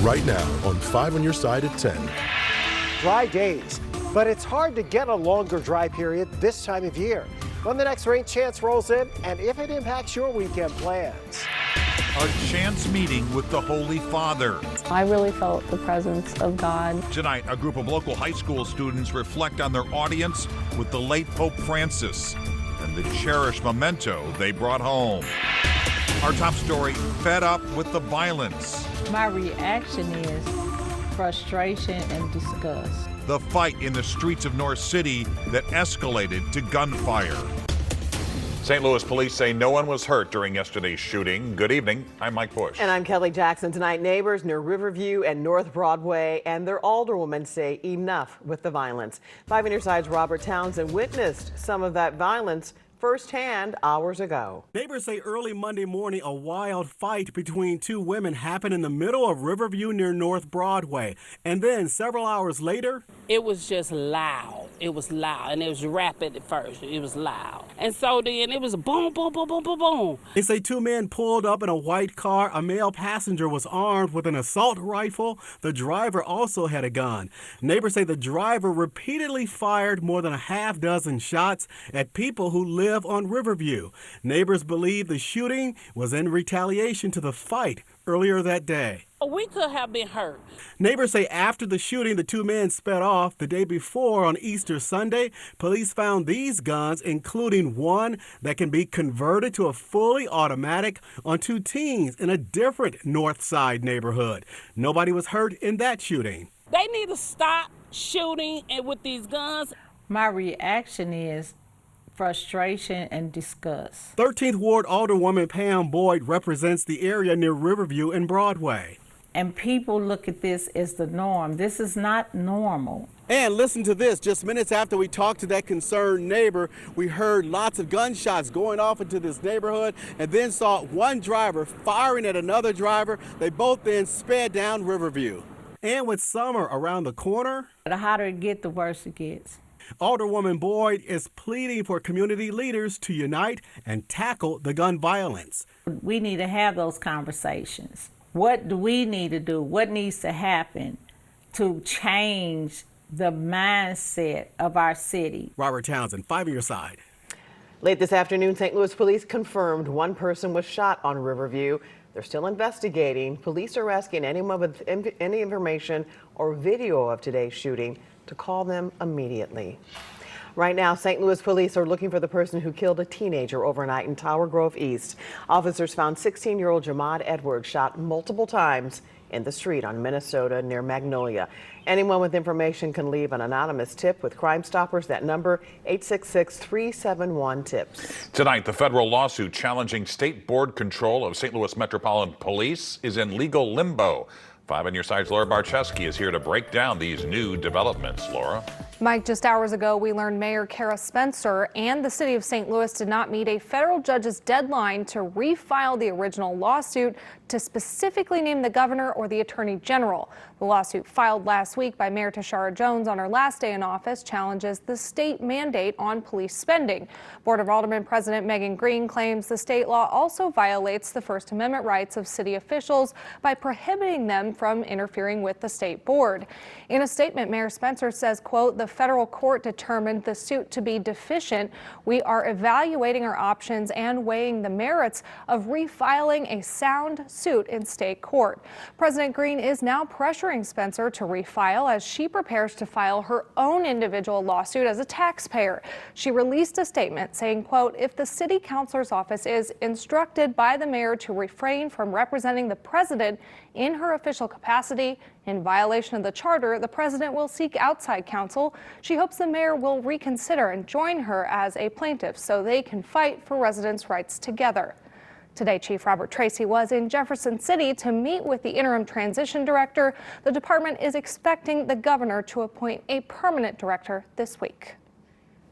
right now on 5 on your side at 10. Dry days, but it's hard to get a longer dry period this time of year. When the next rain chance rolls in and if it impacts your weekend plans. A chance meeting with the Holy Father. I really felt the presence of God. Tonight, a group of local high school students reflect on their audience with the late Pope Francis and the cherished memento they brought home. Our top story, fed up with the violence. My reaction is frustration and disgust. The fight in the streets of North City that escalated to gunfire. St. Louis police say no one was hurt during yesterday's shooting. Good evening. I'm Mike Bush. And I'm Kelly Jackson. Tonight, neighbors near Riverview and North Broadway and their alderwoman say enough with the violence. 5 on your side's Robert Townsend witnessed some of that violence firsthand hours ago. Neighbors say early Monday morning a wild fight between two women happened in the middle of Riverview near North Broadway. And then several hours later, it was just loud. It was loud, and it was rapid at first. It was loud. And so then it was boom, boom, boom, boom, boom, boom. They say two men pulled up in a white car. A male passenger was armed with an assault rifle. The driver also had a gun. Neighbors say the driver repeatedly fired more than a half dozen shots at people who live on Riverview. Neighbors believe the shooting was in retaliation to the fight earlier that day. We could have been hurt. Neighbors say after the shooting, the two men sped off. The day before, on Easter Sunday, police found these guns, including one that can be converted to a fully automatic, on two teens in a different North Side neighborhood. Nobody was hurt in that shooting. They need to stop shooting and with these guns. My reaction is frustration and disgust. 13th Ward Alderwoman Pam Boyd represents the area near Riverview and Broadway. And people look at this as the norm. This is not normal. And listen to this. Just minutes after we talked to that concerned neighbor, we heard lots of gunshots going off into this neighborhood and then saw one driver firing at another driver. They both then sped down Riverview. And with summer around the corner, the hotter it gets, the worse it gets. Alderwoman Boyd is pleading for community leaders to unite and tackle the gun violence. We need to have those conversations. What do we need to do? What needs to happen to change the mindset of our city? Robert Townsend, 5 on your side. Late this afternoon, St. Louis police confirmed one person was shot on Riverview. They're still investigating. Police are asking anyone with any information or video of today's shooting to call them immediately. Right now, St. Louis police are looking for the person who killed a teenager overnight in Tower Grove East. Officers found 16-year-old Jamad Edwards shot multiple times in the street on Minnesota near Magnolia. Anyone with information can leave an anonymous tip with Crime Stoppers. That number, 866-371-TIPS. Tonight, the federal lawsuit challenging state board control of St. Louis Metropolitan Police is in legal limbo. 5 on your side's Laura Barczewski is here to break down these new developments. Laura? Mike, just hours ago, we learned Mayor Kara Spencer and the city of St. Louis did not meet a federal judge's deadline to refile the original lawsuit to specifically name the governor or the attorney general. The lawsuit filed last week by Mayor Tashara Jones on her last day in office challenges the state mandate on police spending. Board of Aldermen President Megan Green claims the state law also violates the First Amendment rights of city officials by prohibiting them from interfering with the state board. In a statement, Mayor Spencer says, quote, "The federal court determined the suit to be deficient. We are evaluating our options and weighing the merits of refiling a sound suit in state court." President Green is now pressuring Spencer to refile as she prepares to file her own individual lawsuit as a taxpayer. She released a statement saying, quote, "If the city councilor's office is instructed by the mayor to refrain from representing the president in her official capacity in violation of the charter, the president will seek outside counsel. She hopes the mayor will reconsider and join her as a plaintiff so they can fight for residents' rights together." Today, Chief Robert Tracy was in Jefferson City to meet with the interim transition director. The department is expecting the governor to appoint a permanent director this week.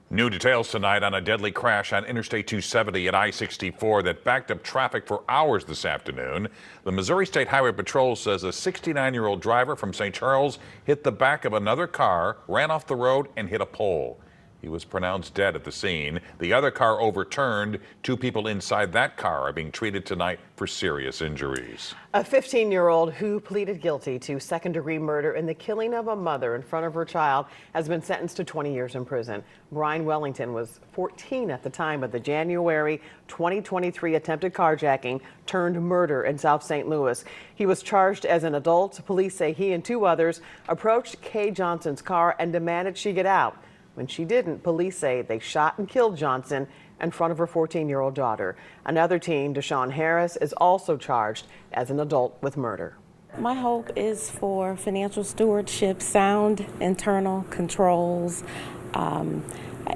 New details tonight on a deadly crash on Interstate 270 at I-64 that backed up traffic for hours this afternoon. The Missouri State Highway Patrol says a 69-year-old driver from St. Charles hit the back of another car, ran off the road, and hit a pole. He was pronounced dead at the scene. The other car overturned. 2 people inside that car are being treated tonight for serious injuries. A 15-year-old who pleaded guilty to second-degree murder in the killing of a mother in front of her child has been sentenced to 20 years in prison. Brian Wellington was 14 at the time of the January 2023 attempted carjacking turned murder in South St. Louis. He was charged as an adult. Police say he and 2 others approached Kay Johnson's car and demanded she get out. When she didn't, police say they shot and killed Johnson in front of her 14-year-old daughter. Another teen, Deshaun Harris, is also charged as an adult with murder. My hope is for financial stewardship, sound internal controls,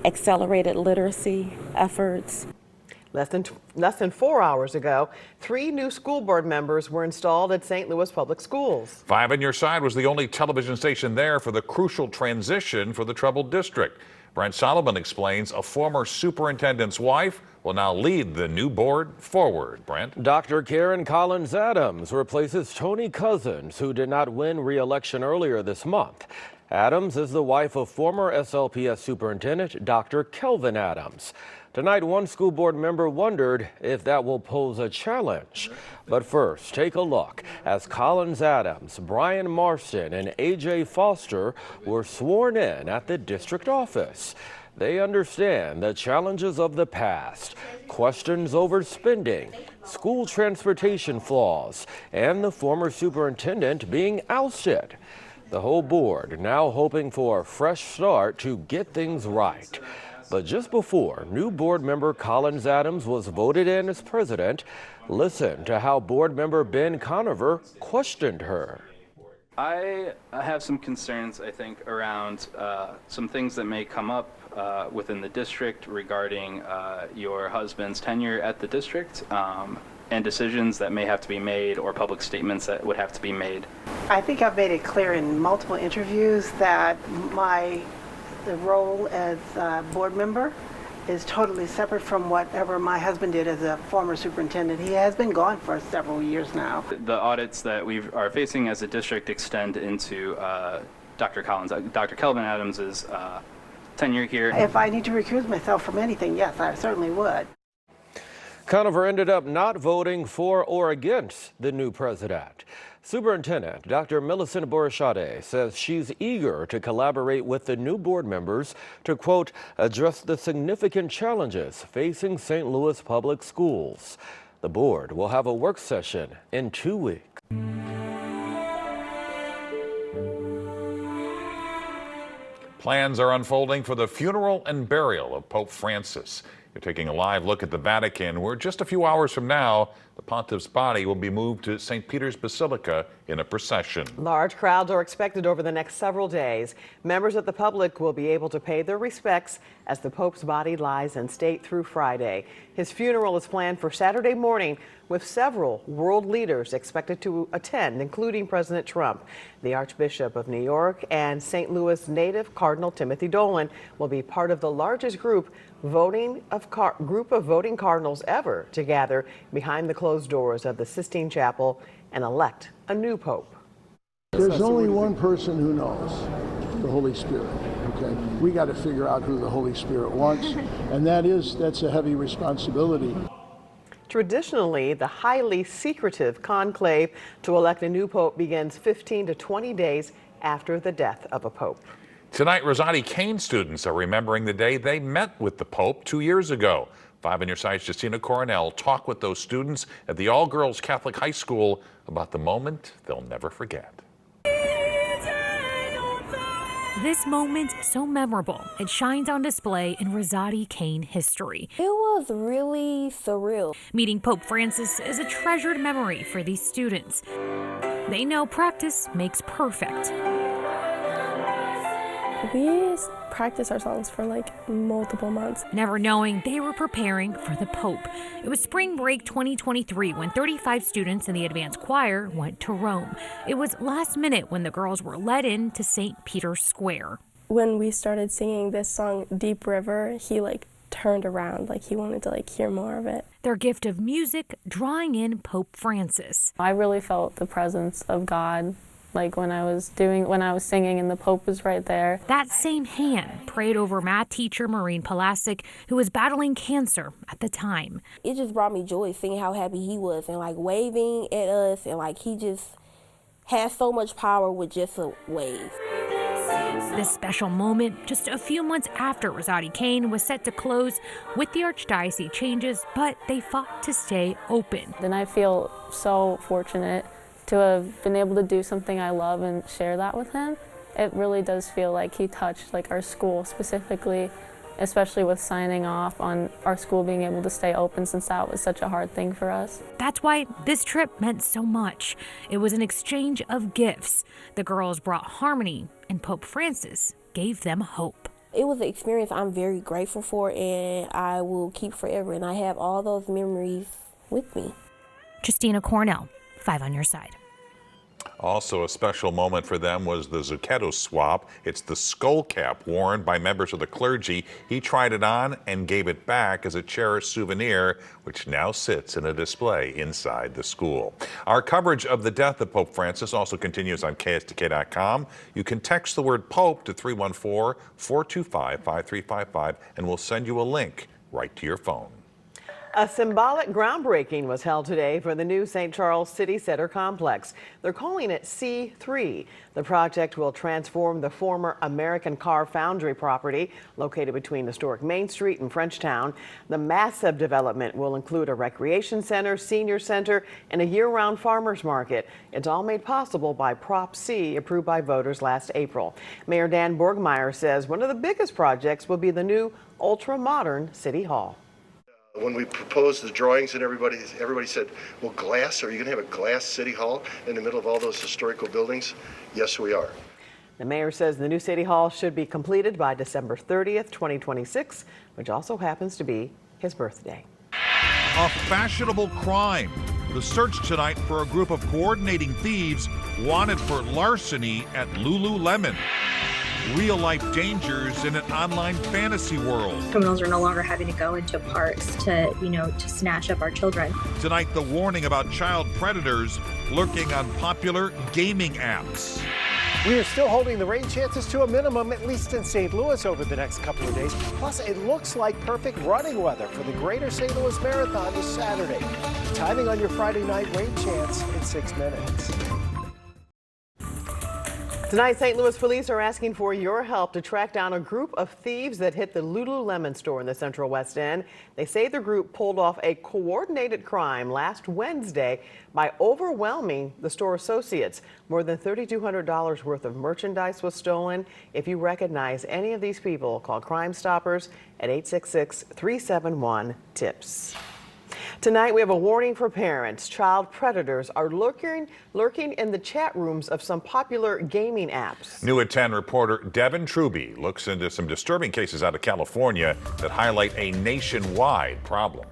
accelerated literacy efforts. Less than 4 hours ago, 3 new school board members were installed at St. Louis Public Schools. 5 on Your Side was the only television station there for the crucial transition for the troubled district. Brent Solomon explains a former superintendent's wife will now lead the new board forward. Brent? Dr. Karen Collins Adams replaces Tony Cousins, who did not win re-election earlier this month. Adams is the wife of former SLPS superintendent Dr. Kelvin Adams. Tonight, one school board member wondered if that will pose a challenge. But first, take a look as Collins Adams, Brian Marston, and A.J. Foster were sworn in at the district office. They understand the challenges of the past, questions over spending, school transportation flaws, and the former superintendent being ousted. The whole board now hoping for a fresh start to get things right. But just before new board member Collins Adams was voted in as president, listen to how board member Ben Conover questioned her. I have some concerns, I think, around some things that may come up within the district regarding your husband's tenure at the district and decisions that may have to be made or public statements that would have to be made. I think I've made it clear in multiple interviews that the role as a board member is totally separate from whatever my husband did as a former superintendent. He has been gone for several years now. The audits that we are facing as a district extend into Dr. Kelvin Adams' tenure here. If I need to recuse myself from anything, yes, I certainly would. Conover ended up not voting for or against the new president. Superintendent Dr. Millicent Borishade says she's eager to collaborate with the new board members to, quote, address the significant challenges facing St. Louis public schools. The board will have a work session in 2 weeks. Plans are unfolding for the funeral and burial of Pope Francis. You're taking a live look at the Vatican, where just a few hours from now, the pontiff's body will be moved to St. Peter's Basilica in a procession. Large crowds are expected over the next several days. Members of the public will be able to pay their respects as the Pope's body lies in state through Friday. His funeral is planned for Saturday morning, with several world leaders expected to attend, including President Trump. The Archbishop of New York and St. Louis native Cardinal Timothy Dolan will be part of the largest group of voting cardinals ever to gather behind the closed doors of the Sistine Chapel and elect a new pope. There's only one person who knows, the Holy Spirit. Okay, we got to figure out who the Holy Spirit wants, and that's a heavy responsibility. Traditionally, the highly secretive conclave to elect a new pope begins 15 to 20 days after the death of a pope. Tonight, Rosati Kane students are remembering the day they met with the Pope 2 years ago. 5 on Your Side's Justina Coronel talked with those students at the all-girls Catholic high school about the moment they'll never forget. This moment, so memorable, it shines on display in Rosati Kane history. It was really surreal. Meeting Pope Francis is a treasured memory for these students. They know practice makes perfect. We practiced our songs for like multiple months. Never knowing they were preparing for the Pope. It was spring break 2023 when 35 students in the advanced choir went to Rome. It was last minute when the girls were led in to St. Peter's Square. When we started singing this song, Deep River, he turned around, he wanted to hear more of it. Their gift of music drawing in Pope Francis. I really felt the presence of God like when I was singing and the Pope was right there. That same hand prayed over math teacher Maureen Palasic, who was battling cancer at the time. It just brought me joy seeing how happy he was and like waving at us, and like he just has so much power with just a wave. This special moment, just a few months after Rosati Kane was set to close with the archdiocese changes, but they fought to stay open. Then I feel so fortunate to have been able to do something I love and share that with him. It really does feel like he touched like our school specifically, especially with signing off on our school being able to stay open, since that was such a hard thing for us. That's why this trip meant so much. It was an exchange of gifts. The girls brought harmony, and Pope Francis gave them hope. It was an experience I'm very grateful for, and I will keep forever, and I have all those memories with me. Justina Cornell, 5 on your side. Also, a special moment for them was the Zucchetto swap. It's the skull cap worn by members of the clergy. He tried it on and gave it back as a cherished souvenir, which now sits in a display inside the school. Our coverage of the death of Pope Francis also continues on KSDK.com. You can text the word Pope to 314-425-5355, and we'll send you a link right to your phone. A symbolic groundbreaking was held today for the new St. Charles City Center complex. They're calling it C3. The project will transform the former American Car Foundry property located between historic Main Street and Frenchtown. The massive development will include a recreation center, senior center, and a year-round farmers market. It's all made possible by Prop C, approved by voters last April. Mayor Dan Borgmeyer says one of the biggest projects will be the new ultra-modern City Hall. When we proposed the drawings and everybody said, well, glass, are you going to have a glass city hall in the middle of all those historical buildings? Yes, we are. The mayor says the new city hall should be completed by December 30th, 2026, which also happens to be his birthday. A fashionable crime. The search tonight for a group of coordinating thieves wanted for larceny at Lululemon. Real-life dangers in an online fantasy world. Criminals are no longer having to go into parks to snatch up our children. Tonight, the warning about child predators lurking on popular gaming apps. We are still holding the rain chances to a minimum, at least in St. Louis over the next couple of days. Plus, it looks like perfect running weather for the Greater St. Louis Marathon this Saturday. Timing on your Friday night rain chance in 6 minutes. Tonight, St. Louis police are asking for your help to track down a group of thieves that hit the Lululemon store in the Central West End. They say the group pulled off a coordinated crime last Wednesday by overwhelming the store associates. More than $3,200 worth of merchandise was stolen. If you recognize any of these people, call Crime Stoppers at 866-371-TIPS. Tonight, we have a warning for parents. Child predators are lurking in the chat rooms of some popular gaming apps. New at 10 reporter Devin Truby looks into some disturbing cases out of California that highlight a nationwide problem.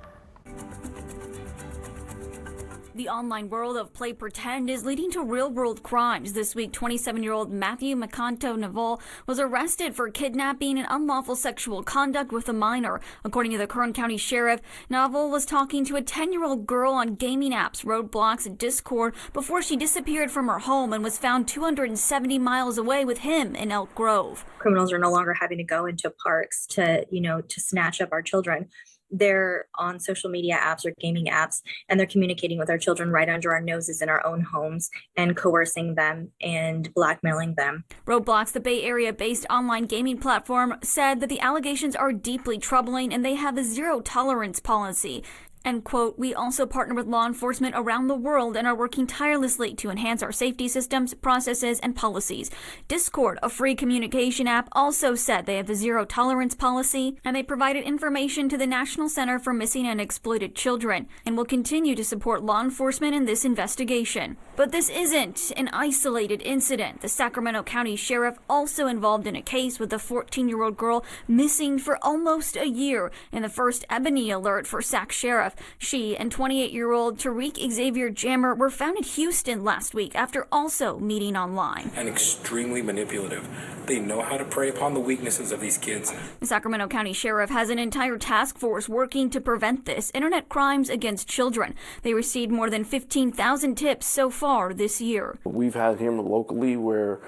The online world of play pretend is leading to real-world crimes. This week, 27-year-old Matthew Macanto Naval was arrested for kidnapping and unlawful sexual conduct with a minor. According to the Kern County Sheriff, Naval was talking to a 10-year-old girl on gaming apps, Roblox, and Discord before she disappeared from her home and was found 270 miles away with him in Elk Grove. Criminals are no longer having to go into parks to snatch up our children. They're on social media apps or gaming apps, and they're communicating with our children right under our noses in our own homes and coercing them and blackmailing them. Roblox, the Bay Area-based online gaming platform, said that the allegations are deeply troubling and they have a zero-tolerance policy. And, quote, we also partner with law enforcement around the world and are working tirelessly to enhance our safety systems, processes, and policies. Discord, a free communication app, also said they have a zero-tolerance policy, and they provided information to the National Center for Missing and Exploited Children and will continue to support law enforcement in this investigation. But this isn't an isolated incident. The Sacramento County Sheriff also involved in a case with a 14-year-old girl missing for almost a year in the first Ebony alert for Sac Sheriff. She and 28-year-old Tariq Xavier Jammer were found in Houston last week after also meeting online. And extremely manipulative. They know how to prey upon the weaknesses of these kids. The Sacramento County Sheriff has an entire task force working to prevent this, internet crimes against children. They received more than 15,000 tips so far this year. We've had here locally where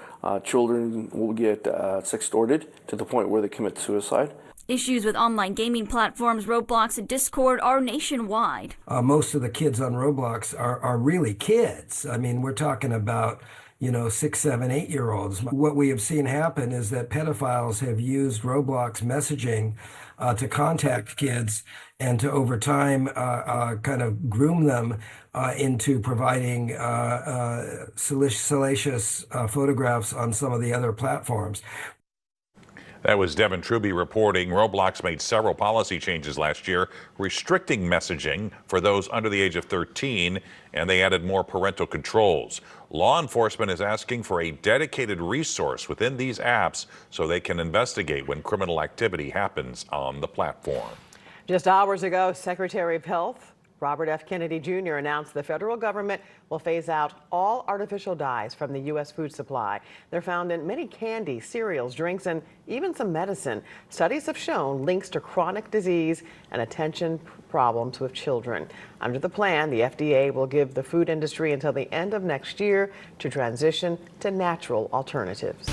children will get sextorted to the point where they commit suicide. Issues with online gaming platforms Roblox and Discord are nationwide. Most of the kids on Roblox are really kids. I mean, we're talking about 6, 7, 8-year-olds. What we have seen happen is that pedophiles have used Roblox messaging to contact kids and to, over time, kind of groom them into providing salacious photographs on some of the other platforms. That was Devin Truby reporting. Roblox made several policy changes last year, restricting messaging for those under the age of 13, and they added more parental controls. Law enforcement is asking for a dedicated resource within these apps so they can investigate when criminal activity happens on the platform. Just hours ago, Secretary of Health Robert F. Kennedy Jr. announced the federal government will phase out all artificial dyes from the U.S. food supply. They're found in many candy, cereals, drinks, and even some medicine. Studies have shown links to chronic disease and attention problems with children. Under the plan, the FDA will give the food industry until the end of next year to transition to natural alternatives.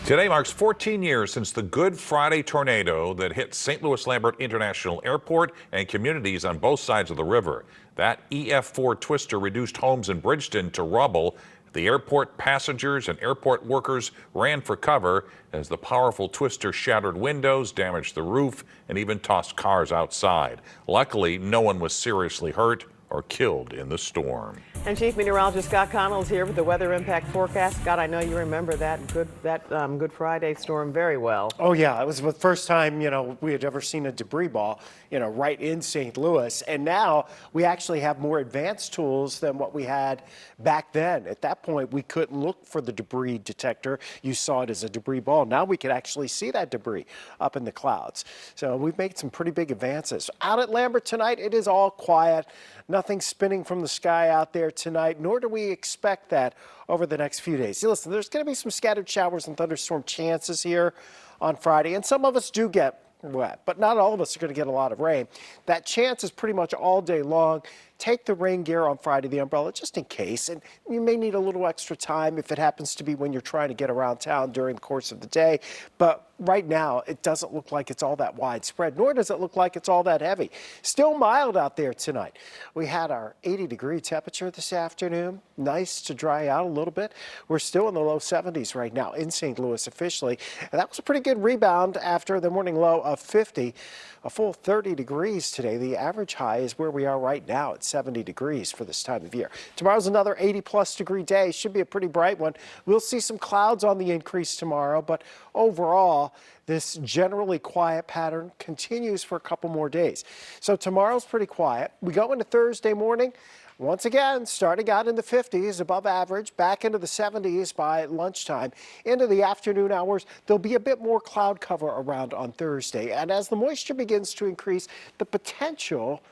Today marks 14 years since the Good Friday tornado that hit St. Louis Lambert International Airport and communities on both sides of the river. That EF4 twister reduced homes in Bridgeton to rubble. The airport passengers and airport workers ran for cover as the powerful twister shattered windows, damaged the roof, and even tossed cars outside. Luckily, no one was seriously hurt or killed in the storm. And Chief Meteorologist Scott Connell is here with the weather impact forecast. Scott, I know you remember that Good Friday storm very well. Oh yeah, it was the first time we had ever seen a debris ball right in St. Louis, and now we actually have more advanced tools than what we had back then. At that point, we couldn't look for the debris detector. You saw it as a debris ball. Now we can actually see that debris up in the clouds. So we've made some pretty big advances. Out at Lambert tonight, it is all quiet. Nothing spinning from the sky out there tonight, nor do we expect that over the next few days. Listen, there's going to be some scattered showers and thunderstorm chances here on Friday, and some of us do get wet, but not all of us are going to get a lot of rain. That chance is pretty much all day long. Take the rain gear on Friday, the umbrella, just in case, and you may need a little extra time if it happens to be when you're trying to get around town during the course of the day. But right now, it doesn't look like it's all that widespread, nor does it look like it's all that heavy. Still mild out there tonight. We had our 80-degree temperature this afternoon. Nice to dry out a little bit. We're still in the low 70s right now in St. Louis officially. And that was a pretty good rebound after the morning low of 50. A full 30 degrees today. The average high is where we are right now at 70 degrees for this time of year. Tomorrow's another 80-plus degree day. Should be a pretty bright one. We'll see some clouds on the increase tomorrow, but overall, this generally quiet pattern continues for a couple more days. So tomorrow's pretty quiet. We go into Thursday morning. Once again, starting out in the 50s, above average, back into the 70s by lunchtime. Into the afternoon hours, there'll be a bit more cloud cover around on Thursday. And as the moisture begins to increase, the potential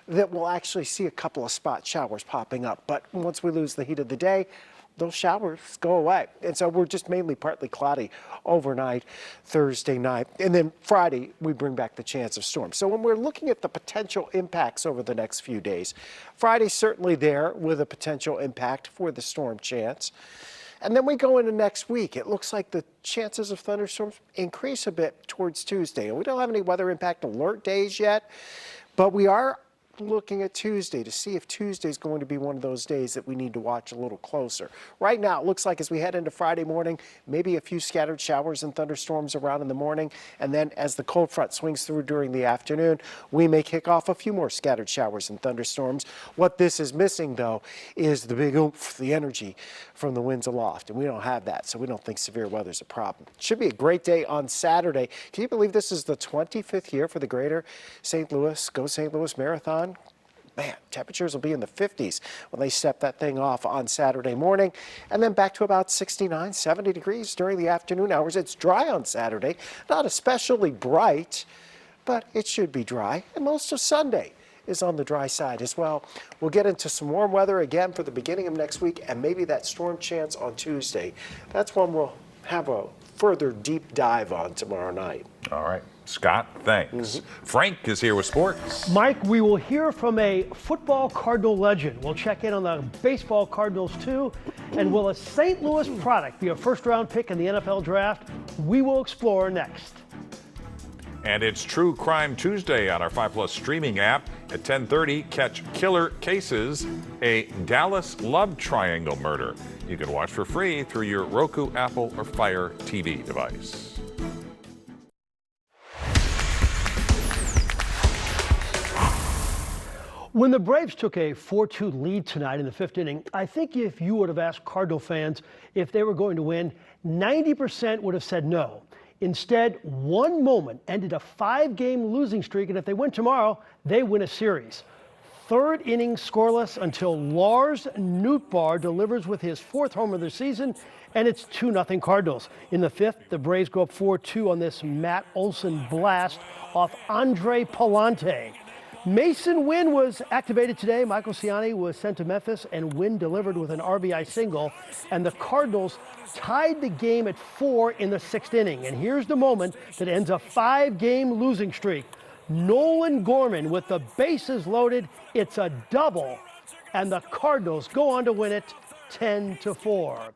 that we'll actually see a couple of spot showers popping up. But once we lose the heat of the day, those showers go away. And so we're just mainly partly cloudy overnight Thursday night. And then Friday, we bring back the chance of storms. So when we're looking at the potential impacts over the next few days, Friday's certainly there with a potential impact for the storm chance. And then we go into next week. It looks like the chances of thunderstorms increase a bit towards Tuesday. And we don't have any weather impact alert days yet, but we are looking at Tuesday to see if Tuesday is going to be one of those days that we need to watch a little closer. Right now, it looks like as we head into Friday morning, maybe a few scattered showers and thunderstorms around in the morning. And then as the cold front swings through during the afternoon, we may kick off a few more scattered showers and thunderstorms. What this is missing, though, is the big oomph, the energy from the winds aloft. And we don't have that, so we don't think severe weather is a problem. Should be a great day on Saturday. Can you believe this is the 25th year for the Greater St. Louis Go St. Louis Marathon? Man, temperatures will be in the 50s when they step that thing off on Saturday morning, and then back to about 69, 70 degrees during the afternoon hours. It's dry on Saturday, not especially bright, but it should be dry. And most of Sunday is on the dry side as well. We'll get into some warm weather again for the beginning of next week and maybe that storm chance on Tuesday. That's one we'll have a further deep dive on tomorrow night. All right. Scott, thanks. Frank is here with sports. Mike, we will hear from a football Cardinal legend. We'll check in on the baseball Cardinals too. And will a St. Louis product be a first-round pick in the NFL draft? We will explore next. And it's True Crime Tuesday on our 5 Plus streaming app. At 10:30, catch Killer Cases, a Dallas love triangle murder. You can watch for free through your Roku, Apple, or Fire TV device. When the Braves took a 4-2 lead tonight in the 5th inning, I think if you would have asked Cardinal fans if they were going to win, 90% would have said no. Instead, one moment ended a 5-game losing streak, and if they win tomorrow, they win a series. 3rd inning scoreless until Lars Nootbaar delivers with his 4th homer of the season, and it's 2-0 Cardinals. In the 5th, the Braves go up 4-2 on this Matt Olson blast off Andre Palante. Mason Wynn was activated today. Michael Ciani was sent to Memphis, and Wynn delivered with an RBI single. And the Cardinals tied the game at 4 in the 6th inning. And here's the moment that ends a 5-game losing streak. Nolan Gorman with the bases loaded. It's a double, and the Cardinals go on to win it 10-4.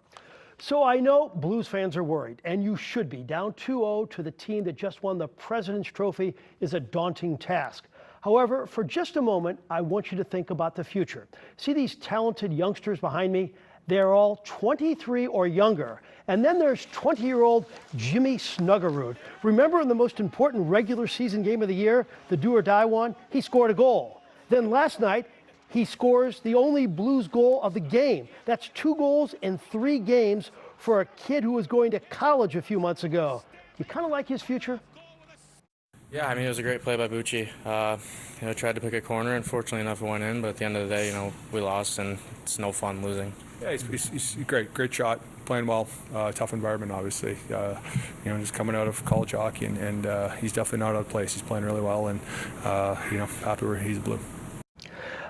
So I know Blues fans are worried, and you should be. Down 2-0 to the team that just won the President's Trophy is a daunting task. However, for just a moment, I want you to think about the future. See these talented youngsters behind me? They're all 23 or younger. And then there's 20-year-old Jimmy Snuggerud. Remember in the most important regular season game of the year, the do-or-die one? He scored a goal. Then last night, he scores the only Blues goal of the game. That's 2 goals in 3 games for a kid who was going to college a few months ago. You kind of like his future? Yeah, I mean, it was a great play by Bucci. Tried to pick a corner. Unfortunately enough, it went in. But at the end of the day, we lost, and it's no fun losing. Yeah, he's great shot, playing well. Tough environment, obviously. Just coming out of college hockey, and he's definitely not out of place. He's playing really well, and happy where he's blue.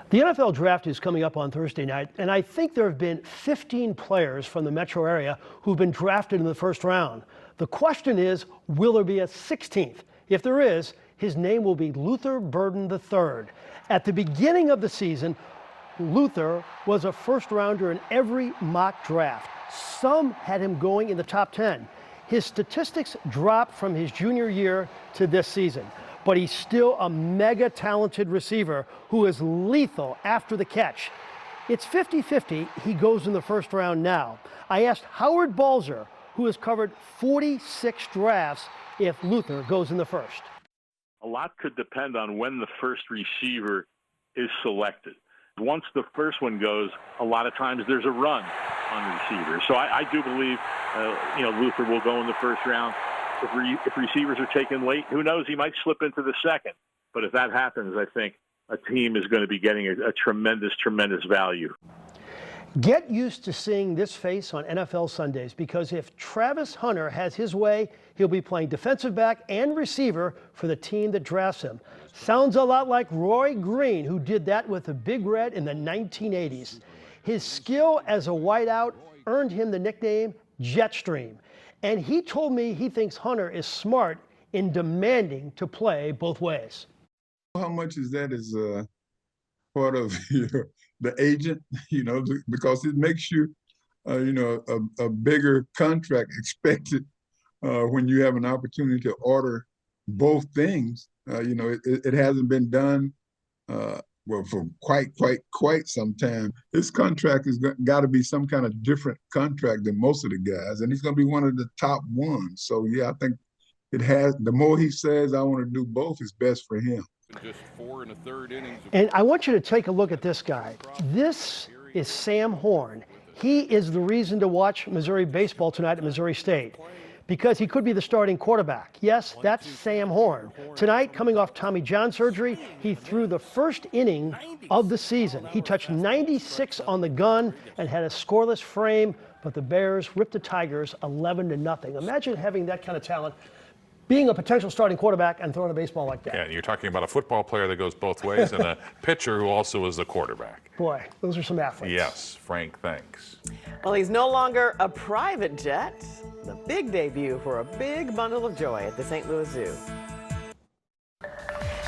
The NFL draft is coming up on Thursday night, and I think there have been 15 players from the metro area who've been drafted in the first round. The question is, will there be a 16th? If there is, his name will be Luther Burden III. At the beginning of the season, Luther was a first-rounder in every mock draft. Some had him going in the top 10. His statistics dropped from his junior year to this season, but he's still a mega-talented receiver who is lethal after the catch. It's 50-50 he goes in the first round now. I asked Howard Balzer, who has covered 46 drafts, if Luther goes in the first. A lot could depend on when the first receiver is selected. Once the first one goes, a lot of times there's a run on receivers. So I do believe, Luther will go in the first round. If receivers are taken late, who knows? He might slip into the second. But if that happens, I think a team is going to be getting a tremendous, tremendous value. Get used to seeing this face on NFL Sundays, because if Travis Hunter has his way, he'll be playing defensive back and receiver for the team that drafts him. Sounds a lot like Roy Green, who did that with the Big Red in the 1980s. His skill as a wideout earned him the nickname Jetstream. And he told me he thinks Hunter is smart in demanding to play both ways. How much is that as part of the agent, because it makes you, a bigger contract expected when you have an opportunity to order both things. It hasn't been done, for quite some time. This contract has got to be some kind of different contract than most of the guys, and he's going to be one of the top ones. So, yeah, I think it has. The more he says, I want to do both, is best for him. Just 4 1/3 innings. And I want you to take a look at this guy. This is Sam Horn. He is the reason to watch Missouri baseball tonight at Missouri State, because he could be the starting quarterback. Yes, that's Sam Horn. Tonight, coming off Tommy John surgery, he threw the first inning of the season. He touched 96 on the gun and had a scoreless frame, but the Bears ripped the Tigers 11-0. Imagine having that kind of talent being a potential starting quarterback and throwing a baseball like that. Yeah, you're talking about a football player that goes both ways and a pitcher who also is the quarterback. Boy, those are some athletes. Yes, Frank, thanks. Well, he's no longer a private jet. The big debut for a big bundle of joy at the St. Louis Zoo.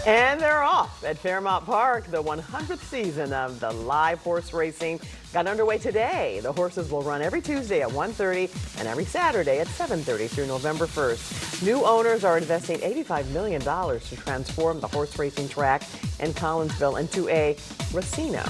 And they're off at Fairmount Park. The 100th season of the live horse racing got underway today. The horses will run every Tuesday at 1:30 and every Saturday at 7:30 through November 1st. New owners are investing $85 million to transform the horse racing track in Collinsville into a racino.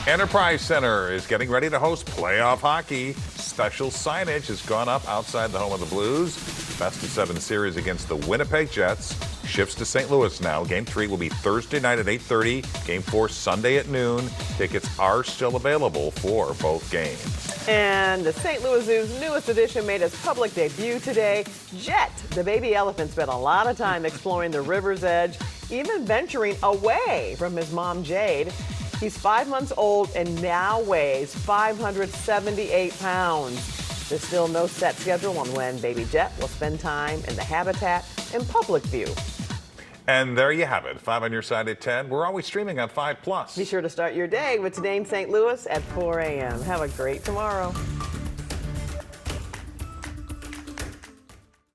Enterprise Center is getting ready to host playoff hockey. Special signage has gone up outside the home of the Blues. Best of 7 series against the Winnipeg Jets shifts to St. Louis now. Game 3 will be Thursday night at 8:30. Game 4 Sunday at noon. Tickets are still available for both games. And the St. Louis Zoo's newest addition made its public debut today. Jet, the baby elephant, spent a lot of time exploring the river's edge, even venturing away from his mom, Jade. He's 5 months old and now weighs 578 pounds. There's still no set schedule on when Baby Jet will spend time in the habitat in public view. And there you have it. 5 on your side at 10. We're always streaming on 5+. Be sure to start your day with Today in St. Louis at 4 a.m. Have a great tomorrow.